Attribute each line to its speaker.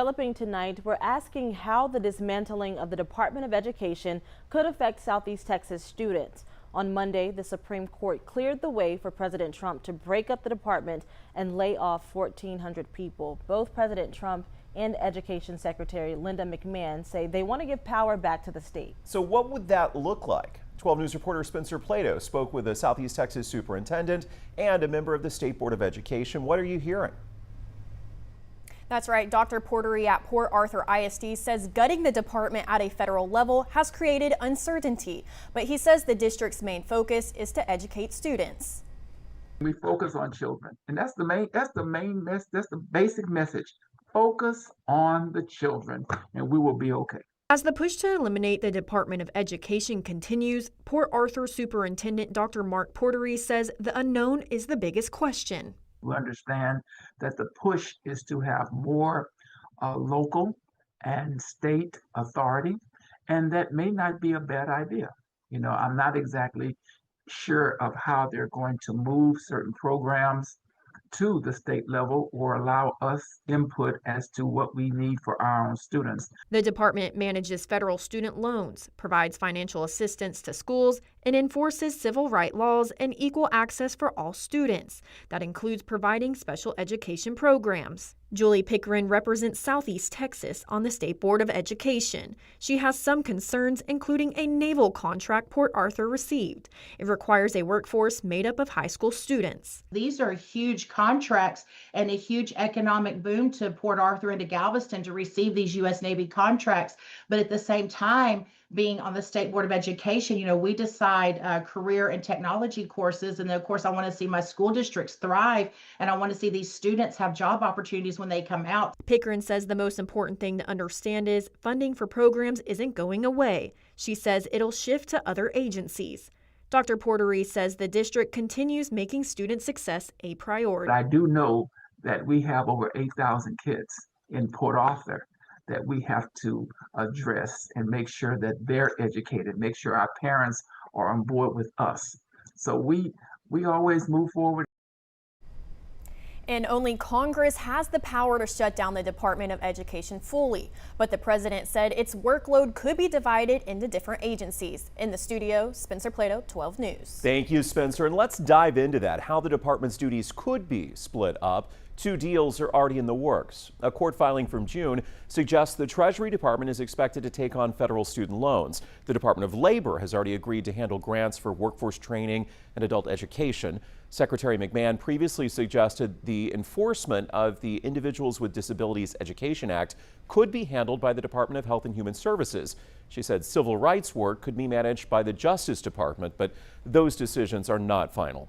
Speaker 1: Developing tonight, we're asking how the dismantling of the Department of Education could affect Southeast Texas students. On Monday, the Supreme Court cleared the way for President Trump to break up the department and lay off 1,400 people. Both President Trump and Education Secretary Linda McMahon say they want to give power back to the state.
Speaker 2: So what would that look like? 12 News reporter Spencer Plato spoke with a Southeast Texas superintendent and a member of the State Board of Education. What are you hearing?
Speaker 3: That's right. Dr. Porterie at Port Arthur ISD says gutting the department at a federal level has created uncertainty, but he says the district's main focus is to educate students.
Speaker 4: We focus on children, and that's the basic message. Focus on the children, and we will be okay.
Speaker 5: As the push to eliminate the Department of Education continues, Port Arthur Superintendent Dr. Porterie says the unknown is the biggest question.
Speaker 4: We understand that the push is to have more local and state authority, and that may not be a bad idea. You know, I'm not exactly sure of how they're going to move certain programs to the state level or allow us input as to what we need for our own students.
Speaker 5: The department manages federal student loans, provides financial assistance to schools, and enforces civil rights laws and equal access for all students. That includes providing special education programs. Julie Pickering represents Southeast Texas on the State Board of Education. She has some concerns, including a naval contract Port Arthur received. It requires a workforce made up of high school students.
Speaker 6: These are huge contracts and a huge economic boom to Port Arthur and to Galveston to receive these U.S. Navy contracts. But at the same time, being on the State Board of Education, you know, we decide career and technology courses. And then, of course, I want to see my school districts thrive, and I want to see these students have job opportunities when they come out.
Speaker 5: Pickering says the most important thing to understand is funding for programs isn't going away. She says it'll shift to other agencies. Dr. Porterie says the district continues making student success a priority.
Speaker 4: I do know that we have over 8,000 kids in Port Arthur that we have to address and make sure that they're educated, make sure our parents are on board with us. So we always move forward.
Speaker 3: And only Congress has the power to shut down the Department of Education fully. But the president said its workload could be divided into different agencies. In the studio, Spencer Plato, 12 News.
Speaker 2: Thank you, Spencer. And let's dive into that, how the department's duties could be split up. Two deals are already in the works. A court filing from June suggests the Treasury Department is expected to take on federal student loans. The Department of Labor has already agreed to handle grants for workforce training and adult education. Secretary McMahon previously suggested the enforcement of the Individuals with Disabilities Education Act could be handled by the Department of Health and Human Services. She said civil rights work could be managed by the Justice Department, but those decisions are not final.